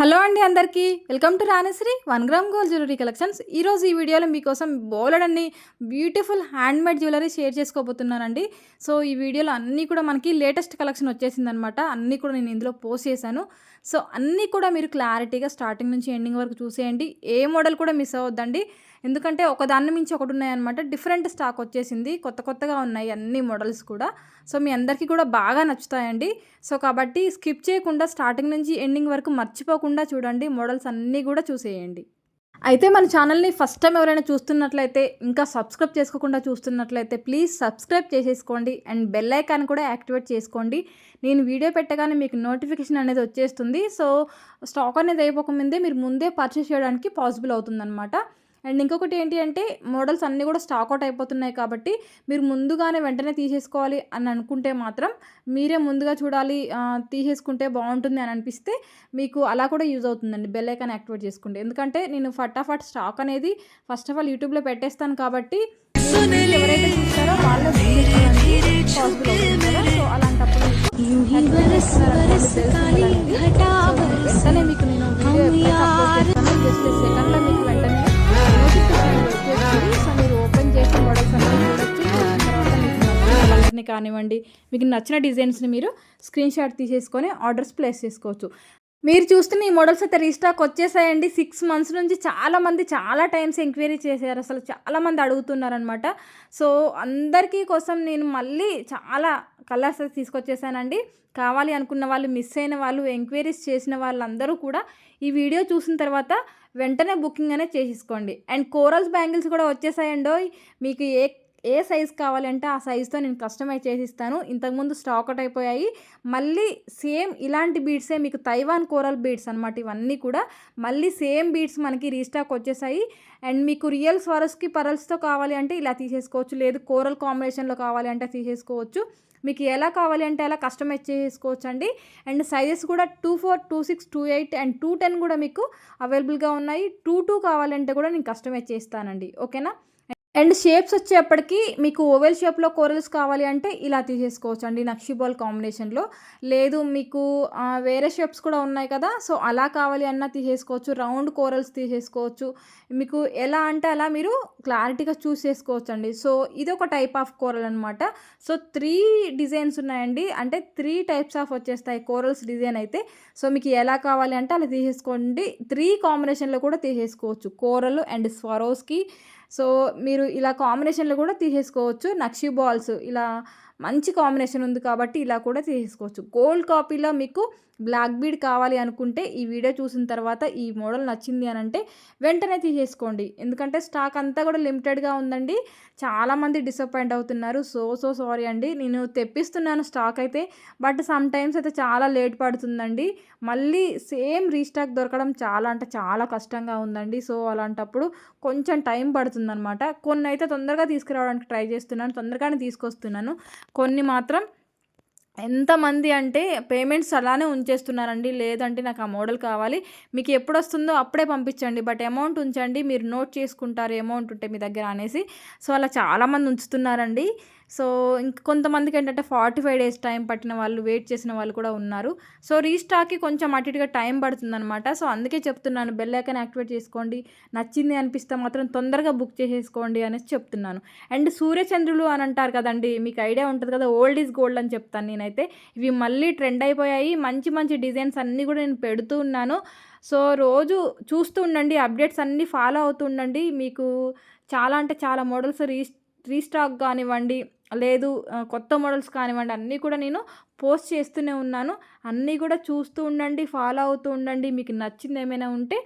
Hello అండి అందరికీ welcome to Ranisri 1 gram gold jewellery collections. ఈరోజు ఈ వీడియోలో మీకోసం బోలెడన్ని బ్యూటిఫుల్ హ్యాండ్మేడ్ జ్యువెలరీ షేర్ చేసుకోబోతున్నానండి. సో ఈ వీడియోలో అన్నీ కూడా మనకి లేటెస్ట్ కలెక్షన్ వచ్చేసిందనమాట. అన్నీ కూడా నేను ఇందులో పోస్ట్ చేశాను. సో అన్నీ కూడా మీరు క్లారిటీగా స్టార్టింగ్ నుంచి ఎండింగ్ వరకు చూసేయండి. ఏ మోడల్ కూడా మిస్ అవ్వద్దండి. ఎందుకంటే ఒకదాన్ని మించి ఒకటి ఉన్నాయన్నమాట. డిఫరెంట్ స్టాక్ వచ్చేసింది, కొత్తగా ఉన్నాయి అన్ని మోడల్స్ కూడా. సో మీ అందరికీ కూడా బాగా నచ్చుతాయండి. సో కాబట్టి స్కిప్ చేయకుండా స్టార్టింగ్ నుంచి ఎండింగ్ వరకు మర్చిపోకుండా చూడండి. మోడల్స్ అన్నీ కూడా చూసేయండి. అయితే మన ఛానల్ని ఫస్ట్ టైం ఎవరైనా చూస్తున్నట్లయితే, ఇంకా సబ్స్క్రైబ్ చేసుకోకుండా చూస్తున్నట్లయితే ప్లీజ్ సబ్స్క్రైబ్ చేసేసుకోండి అండ్ బెల్ ఐకాన్ కూడా యాక్టివేట్ చేసుకోండి. నేను వీడియో పెట్టగానే మీకు నోటిఫికేషన్ అనేది వచ్చేస్తుంది. సో స్టాక్ అనేది అయిపోకముందే మీరు ముందే పర్చేస్ చేయడానికి పాసిబుల్ అవుతుందన్నమాట. అండ్ ఇంకొకటి ఏంటి అంటే, మోడల్స్ అన్నీ కూడా స్టాక్ అవుట్ అయిపోతున్నాయి కాబట్టి మీరు ముందుగానే వెంటనే తీసేసుకోవాలి అని అనుకుంటే మాత్రం మీరే ముందుగా చూడాలి, తీసేసుకుంటే బాగుంటుంది అని అనిపిస్తే మీకు అలా కూడా యూజ్ అవుతుందండి. బెల్ ఐకాన్ యాక్టివేట్ చేసుకుంటే. ఎందుకంటే నేను ఫటాఫట్ స్టాక్ అనేది ఫస్ట్ ఆఫ్ ఆల్ యూట్యూబ్లో పెట్టేస్తాను కాబట్టి ఎవరైతే చూస్తారో వాళ్ళే పాసిబుల్ అవుతుంది కదా. సో అలాంటప్పుడు వెంటనే మీకు నేను వీడియో అప్లోడ్ చేస్తాను. జస్ట్ సెకండ్లో మీకు వెంటనే సో మీరు ఓపెన్ చేసి మోడల్స్ అన్నీ చూడొచ్చు. తర్వాత మీకు కలర్ని కానివ్వండి, మీకు నచ్చిన డిజైన్స్ని మీరు స్క్రీన్ షాట్ తీసేసుకొని ఆర్డర్స్ ప్లేస్ చేసుకోవచ్చు. మీరు చూస్తున్న ఈ మోడల్స్ అయితే రీస్టాక్ వచ్చేసాయండి. 6 months నుంచి చాలామంది చాలా టైమ్స్ ఎంక్వైరీ చేశారు. అసలు చాలామంది అడుగుతున్నారనమాట. సో అందరికీ కోసం నేను మళ్ళీ చాలా కలర్స్ తీసుకొచ్చేసానండి. కావాలి అనుకున్న వాళ్ళు, మిస్ అయిన వాళ్ళు, ఎంక్వైరీస్ చేసిన వాళ్ళందరూ కూడా ఈ వీడియో చూసిన తర్వాత వెంటనే బుకింగ్ అనేది చేసేసుకోండి. అండ్ కోరల్స్ బ్యాంగిల్స్ కూడా వచ్చేసాయండోయ్. మీకు ఏ సైజ్ కావాలంటే ఆ సైజుతో నేను కస్టమైజ్ చేసిస్తాను. ఇంతకుముందు స్టాక్ అవుట్ అయిపోయాయి. మళ్ళీ సేమ్ ఇలాంటి బీడ్సే, మీకు తైవాన్ కోరల్ బీడ్స్ అనమాట. ఇవన్నీ కూడా మళ్ళీ సేమ్ బీడ్స్ మనకి రీస్టాక్ వచ్చేసాయి. అండ్ మీకు రియల్ స్వరస్కి పరల్స్తో కావాలి అంటే ఇలా తీసేసుకోవచ్చు, లేదు కోరల్ కాంబినేషన్లో కావాలి అంటే తీసేసుకోవచ్చు. మీకు ఎలా కావాలి అంటే అలా కస్టమైజ్ చేసుకోవచ్చు అండి. అండ్ సైజెస్ కూడా 24, 26, 28 అండ్ 210 కూడా మీకు అవైలబుల్గా ఉన్నాయి. 22 కావాలంటే కూడా నేను కస్టమైజ్ చేస్తానండి. ఓకేనా. అండ్ షేప్స్ వచ్చేప్పటికి మీకు ఓవెల్ షేప్లో కోరల్స్ కావాలి అంటే ఇలా తీసేసుకోవచ్చు అండి, నక్షి బాల్ కాంబినేషన్లో. లేదు మీకు వేరే షేప్స్ కూడా ఉన్నాయి కదా, సో అలా కావాలి అన్నా తీసేసుకోవచ్చు. రౌండ్ కోరల్స్ తీసేసుకోవచ్చు. మీకు ఎలా అంటే అలా మీరు క్లారిటీగా చూస్ చేసుకోవచ్చు అండి. సో ఇది ఒక టైప్ ఆఫ్ కోరల్ అనమాట. సో 3 డిజైన్స్ ఉన్నాయండి, అంటే 3 types ఆఫ్ వచ్చేస్తాయి కోరల్స్ డిజైన్ అయితే. సో మీకు ఎలా కావాలి అంటే అలా తీసేసుకోండి. 3 కాంబినేషన్లో కూడా తీసేసుకోవచ్చు, కోరల్ అండ్ స్వరోస్కి. సో మీరు ఇలా కాంబినేషన్లో కూడా తీసేసుకోవచ్చు. నక్షి బాల్స్ ఇలా మంచి కాంబినేషన్ ఉంది కాబట్టి ఇలా కూడా తీసేసుకోవచ్చు. గోల్డ్ కాపీలో మీకు బ్లాక్ బీడ్ కావాలి అనుకుంటే ఈ వీడియో చూసిన తర్వాత ఈ మోడల్ నచ్చింది అని అంటే వెంటనే తీసేసుకోండి. ఎందుకంటే స్టాక్ అంతా కూడా లిమిటెడ్గా ఉందండి. చాలామంది డిసప్పాయింట్ అవుతున్నారు. సో సారీ అండి. నేను తెప్పిస్తున్నాను స్టాక్ అయితే, బట్ సమ్ టైమ్స్ అయితే చాలా లేట్ పడుతుందండి. మళ్ళీ సేమ్ రీస్టాక్ దొరకడం చాలా అంటే చాలా కష్టంగా ఉందండి. సో అలాంటప్పుడు కొంచెం టైం పడుతుందనమాట. కొన్ని అయితే తొందరగా తీసుకురావడానికి ట్రై చేస్తున్నాను, తొందరగానే తీసుకొస్తున్నాను. కొన్ని మాత్రం ఎంతమంది అంటే పేమెంట్స్ అలానే ఉంచేస్తున్నారండి. లేదంటే నాకు ఆ మోడల్ కావాలి, మీకు ఎప్పుడు వస్తుందో అప్పుడే పంపించండి, బట్ అమౌంట్ ఉంచండి, మీరు నోట్ చేసుకుంటారు అమౌంట్ ఉంటే మీ దగ్గర అనేసి. సో అలా చాలామంది ఉంచుతున్నారండి. సో కొంతమందికి ఏంటంటే 45 days టైం పట్టిన వాళ్ళు, వెయిట్ చేసిన వాళ్ళు కూడా ఉన్నారు. సో రీస్టాక్కి కొంచెం అటు ఇటుగా టైం పడుతుందనమాట. సో అందుకే చెప్తున్నాను, బెల్ ఐకాన్ యాక్టివేట్ చేసుకోండి. నచ్చింది అనిపిస్తే మాత్రం తొందరగా బుక్ చేసేసుకోండి అనేసి చెప్తున్నాను. అండ్ సూర్యచంద్రులు అని అంటారు కదండి, మీకు ఐడియా ఉంటుంది కదా, ఓల్డ్ ఈజ్ గోల్డ్ అని చెప్తాను నేనైతే. ఇవి మళ్ళీ ట్రెండ్ అయిపోయాయి. మంచి మంచి డిజైన్స్ అన్నీ కూడా నేను పెడుతూ ఉన్నాను. సో రోజు చూస్తూ ఉండండి, అప్డేట్స్ అన్నీ ఫాలో అవుతూ ఉండండి. మీకు చాలా అంటే చాలా మోడల్స్ రీస్టాక్ కానివ్వండి, లేదు కొత్త మోడల్స్ కానివ్వండి, అన్నీ కూడా నేను పోస్ట్ చేస్తూనే ఉన్నాను. అన్నీ కూడా చూస్తూ ఉండండి, ఫాలో అవుతూ ఉండండి. మీకు నచ్చింది ఏమైనా ఉంటే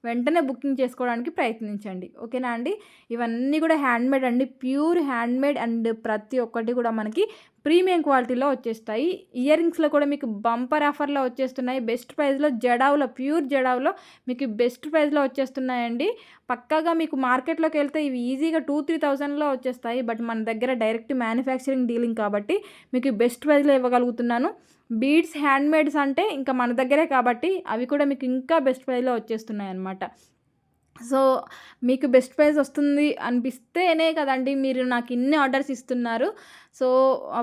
వెంటనే బుకింగ్ చేసుకోవడానికి ప్రయత్నించండి. ఓకేనా అండి. ఇవన్నీ కూడా హ్యాండ్మేడ్ అండి, ప్యూర్ హ్యాండ్మేడ్. అండ్ ప్రతి ఒక్కటి కూడా మనకి ప్రీమియం క్వాలిటీలో వచ్చేస్తాయి. ఇయర్ రింగ్స్లో కూడా మీకు బంపర్ ఆఫర్లో వచ్చేస్తున్నాయి. బెస్ట్ ప్రైస్లో జడావులో, ప్యూర్ జడావులో మీకు బెస్ట్ ప్రైస్లో వచ్చేస్తున్నాయండి. పక్కాగా మీకు మార్కెట్లోకి వెళ్తే ఇవి ఈజీగా 2-3 thousandలో వచ్చేస్తాయి. బట్ మన దగ్గర డైరెక్ట్ మ్యానుఫ్యాక్చరింగ్ డీలింగ్ కాబట్టి మీకు బెస్ట్ ప్రైస్లో ఇవ్వగలుగుతున్నాను. బీడ్స్ హ్యాండ్మేడ్స్ అంటే ఇంకా మన దగ్గరే కాబట్టి అవి కూడా మీకు ఇంకా బెస్ట్ ప్రైస్లో వచ్చేస్తున్నాయి అన్నమాట. సో మీకు బెస్ట్ ప్రైస్ వస్తుంది అనిపిస్తేనే కదండి మీరు నాకు ఇన్ని ఆర్డర్స్ ఇస్తున్నారు. సో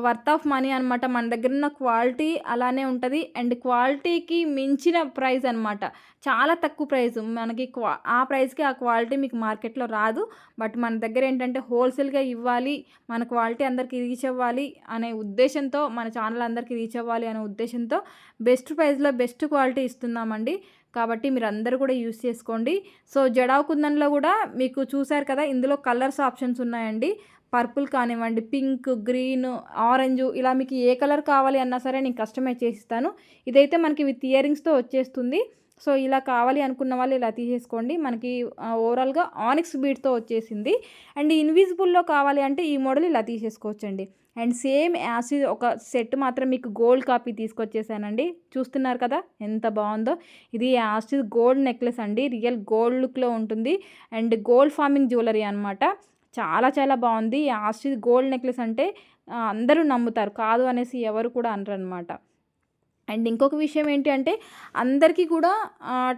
వర్త్ ఆఫ్ మనీ అనమాట. మన దగ్గర ఉన్న క్వాలిటీ అలానే ఉంటది. అండ్ క్వాలిటీకి మించిన ప్రైస్ అనమాట. చాలా తక్కువ ప్రైస్. మనకి ఆ ప్రైస్‌కి ఆ క్వాలిటీ మీకు మార్కెట్‌లో రాదు. బట్ మన దగ్గర ఏంటంటే హోల్‌సేల్‌గా ఇవ్వాలి, మన క్వాలిటీ అందరికి రీచ్ అవ్వాలి అనే ఉద్దేశ్యంతో, మన ఛానల్ అందరికి రీచ్ అవ్వాలి అనే ఉద్దేశ్యంతో బెస్ట్ ప్రైస్‌లో బెస్ట్ క్వాలిటీ ఇస్తున్నామండి. కాబట్టి మీరందరూ కూడా యూజ్ చేసుకోండి. సో జడావ్ కుందన్‌లో కూడా మీకు చూసారు కదా, ఇందులో కలర్స్ ఆప్షన్స్ ఉన్నాయండి. పర్పుల్ కానివ్వండి, పింక్, గ్రీన్, ఆరెంజు ఇలా మీకు ఏ కలర్ కావాలి అన్నా సరే నేను కస్టమైజ్ చేసిస్తాను. ఇదైతే మనకి విత్ ఇయరింగ్స్‌తో వచ్చేస్తుంది. సో ఇలా కావాలి అనుకున్న వాళ్ళు ఇలా తీసేసుకోండి. మనకి ఓవరాల్‌గా ఆనిక్స్ బీడ్‌తో వచ్చేసింది. అండ్ ఇన్విజిబుల్‌లో కావాలి అంటే ఈ మోడల్ ఇలా తీసేసుకోవచ్చండి. అండ్ సేమ్ యాస్ ఇట్ ఒక సెట్ మాత్రం మీకు గోల్డ్ కాపీ తీసుకొచ్చేసానండి. చూస్తున్నారు కదా ఎంత బాగుందో. ఇది యాస్ ఇట్ గోల్డ్ నెక్లెస్ అండి. రియల్ గోల్డ్ లుక్‌లో ఉంటుంది. అండ్ గోల్డ్ ఫార్మింగ్ జ్యువెలరీ అనమాట. చాలా చాలా బాగుంది. యాస్ ఇట్ గోల్డ్ నెక్లెస్ అంటే అందరూ నమ్ముతారు. కాదు అనేసి ఎవరు కూడా అనరనమాట. అండ్ ఇంకొక విషయం ఏంటి అంటే అందరికీ కూడా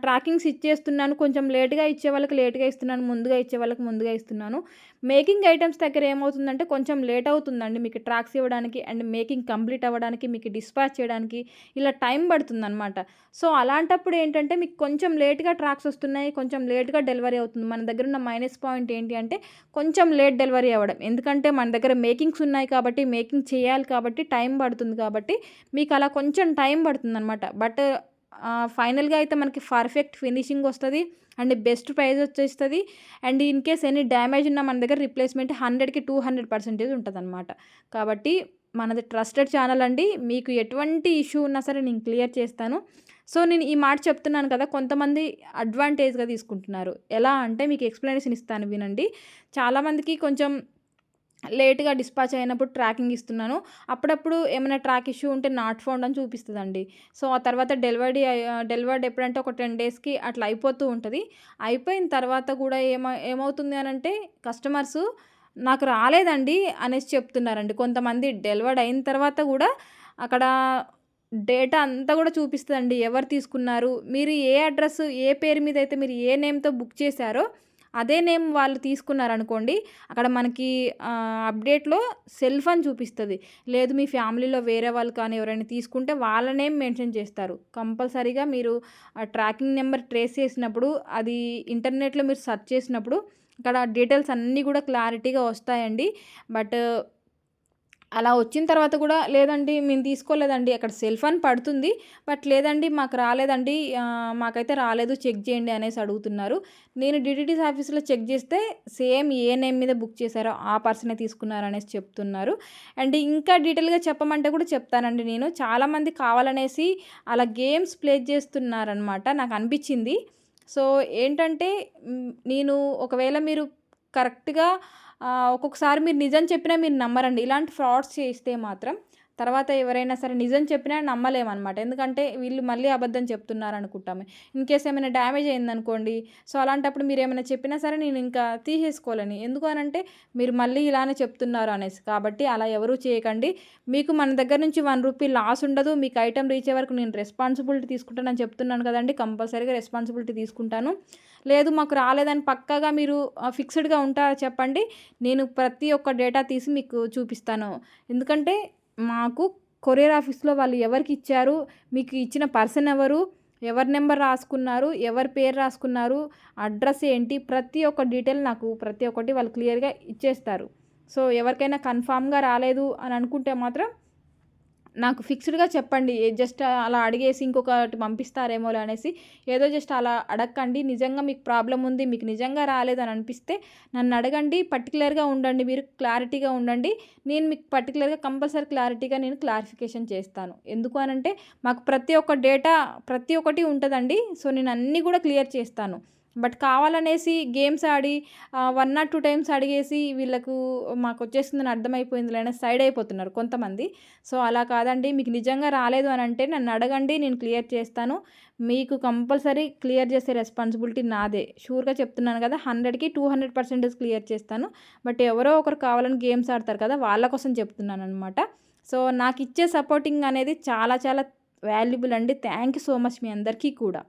ట్రాకింగ్స్ ఇచ్చేస్తున్నాను. కొంచెం లేట్‌గా ఇచ్చే వాళ్ళకి లేట్‌గా ఇస్తున్నాను. ముందుగా ఇచ్చే వాళ్ళకి ముందుగా ఇస్తున్నాను. మేకింగ్ ఐటెమ్స్ దగ్గర ఏమవుతుందంటే కొంచెం లేట్ అవుతుందండి మీకు ట్రాక్స్ ఇవ్వడానికి అండ్ మేకింగ్ కంప్లీట్ అవ్వడానికి, మీకు డిస్పాచ్ చేయడానికి ఇలా టైం పడుతుందనమాట. సో అలాంటప్పుడు ఏంటంటే మీకు కొంచెం లేట్‌గా ట్రాక్స్ వస్తున్నాయి. కొంచెం లేట్‌గా డెలివరీ అవుతుంది. మన దగ్గర ఉన్న మైనస్ పాయింట్ ఏంటి అంటే కొంచెం లేట్ డెలివరీ అవ్వడం. ఎందుకంటే మన దగ్గర మేకింగ్స్ ఉన్నాయి కాబట్టి, మేకింగ్ చేయాలి కాబట్టి టైం పడుతుంది కాబట్టి మీకు అలా కొంచెం టైం పడుతుందనమాట. బట్ ఫైనల్‌గా అయితే మనకి పర్ఫెక్ట్ ఫినిషింగ్ వస్తది. అండ్ బెస్ట్ ప్రైస్ వచ్చేస్తది. And in case any damage ఉన్నా మన దగ్గర రిప్లేస్మెంట్ 100కి 200% ఉంటదనమాట. కాబట్టి మనది ట్రస్టెడ్ ఛానల్ అండి. మీకు ఎటువంటి ఇష్యూ ఉన్నా సరే నేను క్లియర్ చేస్తాను. సో నేను ఈ మాట చెప్తున్నాను కదా, కొంతమంది అడ్వాంటేజ్‌గా తీసుకుంటున్నారు. ఎలా అంటే మీకు ఎక్స్‌ప్లనేషన్ ఇస్తాను వినండి. చాలామందికి కొంచెం లేట్‌గా డిస్పాచ్ అయినప్పుడు ట్రాకింగ్ ఇస్తున్నాను. అప్పుడప్పుడు ఏమైనా ట్రాక్ ఇష్యూ ఉంటే నాట్ ఫౌండ్ అని చూపిస్తదండి. సో ఆ తర్వాత డెలివర్డ్ ఎప్పుడంటే ఒక 10 డేస్‌కి అట్లా అయిపోతూ ఉంటది. అయిపోయిన తర్వాత కూడా ఏమవుతుంది అనంటే కస్టమర్సు నాకు రాలేదండి అనేసి చెప్తున్నారండి. కొంతమంది డెలివర్డ్ అయిన తర్వాత గూడా అక్కడ డేటా అంతా గూడా చూపిస్తదండి. ఎవరు తీసుకున్నారు, మీరు ఏ అడ్రస్, ఏ పేరు మీద అయితే మీరు ఏ నేమ్‌తో బుక్ చేశారో అదే నేమ్ వాళ్ళు తీసుకున్నారనుకోండి, అక్కడ మనకి అప్డేట్‌లో సెల్ఫ్ అని చూపిస్తది. లేదు మీ ఫ్యామిలీలో వేరే వాళ్ళు కానీ ఎవరైనా తీసుకుంటే వాళ్ళ నేమ్ మెన్షన్ చేస్తారు. కంపల్సరీగా మీరు ఆ ట్రాకింగ్ నెంబర్ ట్రేస్ చేసినప్పుడు అది ఇంటర్నెట్‌లో మీరు సెర్చ్ చేసినప్పుడు అక్కడ డీటెయిల్స్ అన్నీ కూడా క్లారిటీగా వస్తాయండి. బట్ అలా వచ్చిన తర్వాత కూడా లేదండి మేము తీసుకోలేదండి, అక్కడ సెల్ఫ్ అని పడుతుంది. బట్ లేదండి మాకు రాలేదండి, మాకైతే రాలేదు చెక్ చేయండి అనేసి అడుగుతున్నారు. నేను డీటీడీస్ ఆఫీస్‌లో చెక్ చేస్తే సేమ్ ఏ నేమ్ మీద బుక్ చేశారో ఆ పర్సనే తీసుకున్నారనేసి చెప్తున్నారు. అండ్ ఇంకా డీటెయిల్‌గా చెప్పమంటే కూడా చెప్తానండి నేను. చాలామంది కావాలనేసి అలా గేమ్స్ ప్లే చేస్తున్నారనమాట నాకు అనిపించింది. సో ఏంటంటే నేను ఒకవేళ మీరు కరెక్ట్‌గా ఒక్కొక్కసారి మీరు నిజం చెప్పినా మీరు నమ్మరండి. ఇలాంటి ఫ్రాడ్స్ చేస్తే మాత్రం తర్వాత ఎవరైనా సరే నిజం చెప్పినా నమ్మలేమనమాట. ఎందుకంటే వీళ్ళు మళ్ళీ అబద్ధం చెప్తున్నారనుకుంటాము. ఇన్‌కేస్ ఏమైనా డ్యామేజ్ అయిందనుకోండి, సో అలాంటప్పుడు మీరేమైనా చెప్పినా సరే నేను ఇంకా తీసేసుకోలేను. ఎందుకు అనంటే మీరు మళ్ళీ ఇలానే చెప్తున్నారు అనేసి. కాబట్టి అలా ఎవరు చేయకండి. మీకు మన దగ్గర నుంచి ₹1 లాస్ ఉండదు. మీకు ఐటెమ్ రీచ్ అయ్యే వరకు నేను రెస్పాన్సిబిలిటీ తీసుకుంటానని చెప్తున్నాను కదండీ! కంపల్సరీగా రెస్పాన్సిబిలిటీ తీసుకుంటాను. లేదు మాకు రాలేదని పక్కాగా మీరు ఫిక్స్‌డ్‌గా ఉంటారా చెప్పండి. నేను ప్రతి ఒక్క డేటా తీసి మీకు చూపిస్తాను. ఎందుకంటే మాకు కొరియర్ ఆఫీస్‌లో వాళ్ళు ఎవరికిచ్చారు, మీకు ఇచ్చిన పర్సన్ ఎవరు, ఎవరి నెంబర్ రాసుకున్నారు, ఎవరి పేరు రాసుకున్నారు, అడ్రస్ ఏంటి, ప్రతి ఒక్క డీటెయిల్ నాకు ప్రతి ఒక్కటి వాళ్ళు క్లియర్‌గా ఇచ్చేస్తారు. సో ఎవరికైనా కన్ఫర్మ్‌గా రాలేదు అని అనుకుంటే మాత్రం నాకు ఫిక్స్‌డ్‌గా చెప్పండి. జస్ట్ అలా అడిగేసి ఇంకొకటి పంపిస్తారేమోలే అనేసి ఏదో జస్ట్ అలా అడక్కండి. నిజంగా మీకు ప్రాబ్లమ్ ఉంది, మీకు నిజంగా రాలేదని అనిపిస్తే నన్ను అడగండి. పర్టిక్యులర్‌గా ఉండండి, మీరు క్లారిటీగా ఉండండి. నేను మీకు పర్టిక్యులర్‌గా కంపల్సరీ క్లారిటీగా నేను క్లారిఫికేషన్ చేస్తాను. ఎందుకు అనంటే మాకు ప్రతి ఒక్క డేటా ప్రతి ఒక్కటి ఉంటదండి. సో నేను అన్నీ కూడా క్లియర్ చేస్తాను. బట్ కావాలనేసి గేమ్స్ ఆడి 1 ఆర్ 2 టైమ్స్ అడిగేసి వీళ్ళకు మాకొచ్చేస్తుందని అర్థమైపోయిందిలే అనేసి సైడ్ అయిపోతున్నారు కొంతమంది. సో అలా కాదండి. మీకు నిజంగా రాలేదు అని అంటే నన్ను అడగండి, నేను క్లియర్ చేస్తాను. మీకు కంపల్సరీ క్లియర్ చేసే రెస్పాన్సిబిలిటీ నాదే. షూర్‌గా చెప్తున్నాను కదా, 100కి 200% క్లియర్ చేస్తాను. బట్ ఎవరో ఒకరు కావాలని గేమ్స్ ఆడతారు కదా, వాళ్ళ కోసం చెప్తున్నాననమాట. సో నాకిచ్చే సపోర్టింగ్ అనేది చాలా చాలా వాల్యుబుల్ అండి. థ్యాంక్ యూ సో మచ్ మీ అందరికీ కూడా.